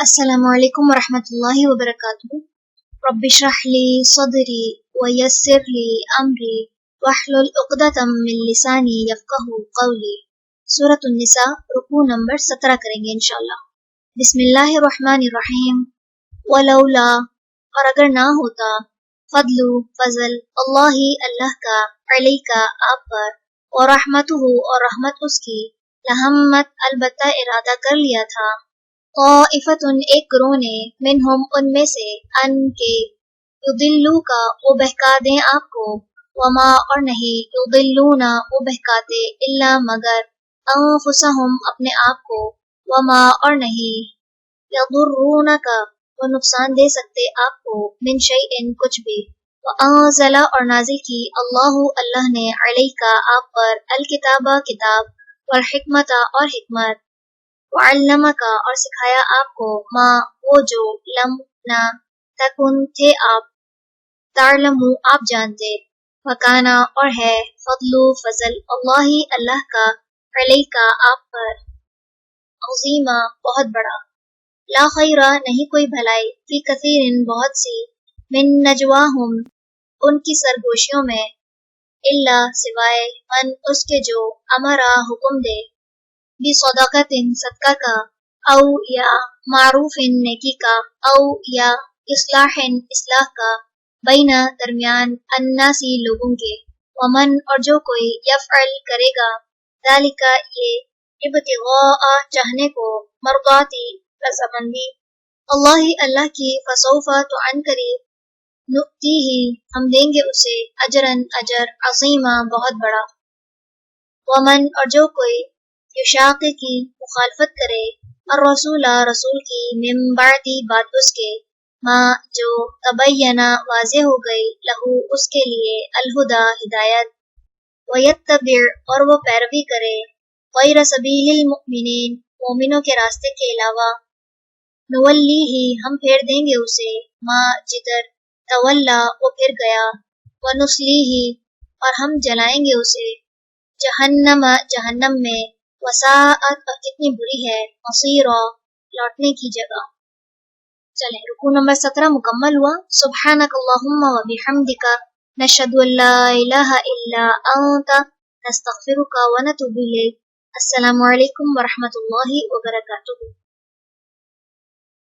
السلام علیکم ورحمۃ اللہ وبرکاتہ۔ رب اشرح لی صدری ویسر لی امری واحلل عقدۃ من لسانی یفقہوا قولی۔ سورۃ النساء رکوع نمبر 17 کریں گے انشاءاللہ۔ بسم اللہ الرحمن الرحیم۔ ولولا، اور اگر نہ ہوتا، فضل اللہ اللہ کا، علیکا آپ پر، اور رحمتہ اور رحمت اس کی، لہمت البتہ ارادہ کر لیا تھا، طائفتن ایک گروہ نے، منہم ان میں سے، ان کے، یضلو کا وہ بہکا دیں آپ کو، وما اور نہیں، یضلون وہ بہکاتے، الا مگر، انفسہم اپنے آپ کو، وما اور نہیں، یضرونک وہ نقصان دے سکتے آپ کو، من شیئن کچھ بھی، وانزل اور نازل کی، اللہ اللہ نے، علیکا آپ پر، الکتاب کتاب، والحکمت اور حکمت، وعلمک اور سکھایا آپ کو، ما وہ جو، لم نہ، تکن تھے آپ، تعلمو آپ جانتے، وکانا اور ہے، فضل اللہ اللہ کا، علیکا آپ پر، عظیما بہت بڑا، لا خیر نہیں کوئی بھلائی، فی کثیر بہت سی، من نجواہم ان کی سرگوشیوں میں، الا سوائے، من اس کے جو، امرا حکم دے، بصدقۃ صدقہ کا، او یا معروف نیکی کا، او یا اصلاح اصلاح کا، بین درمیان، الناسی لوگوں کے، ومن اور جو کوئی، یفعل کرے گا، ذالک یہ، ابتغاء چاہنے کو، مرضاتی رضامندی، اللہ اللہ کی، فسوف تو عن قریب، نؤتیہ ہم دیں گے اسے، اجرن اجر، عظیما بہت بڑا، ومن اور جو کوئی، یشاق کی مخالفت کرے، الرسول رسول کی، من بعد بعد اس کے، ما جو، تبینہ واضح ہو گئی، لہو اس کے لیے، الہدا ہدایت، ویتبع اور وہ پیروی کرے، غیر سبیل المؤمنین مومنوں کے راستے کے علاوہ، نولیہ ہم پھیر دیں گے اسے، ما جدھر، تولا وہ پھر گیا، ونصلیہ اور ہم جلائیں گے اسے، جہنم جہنم میں، وساءت اور کتنی بری ہے، مصیرا لوٹنے کی جگہ۔ چلیں رکوع نمبر 17 مکمل ہوا۔ سبحانک اللہم و بحمدک، نشہد ان لا الہ الا انت، نستغفرک و نتوب الیک۔ السلام علیکم ورحمۃ اللہ وبرکاتہ۔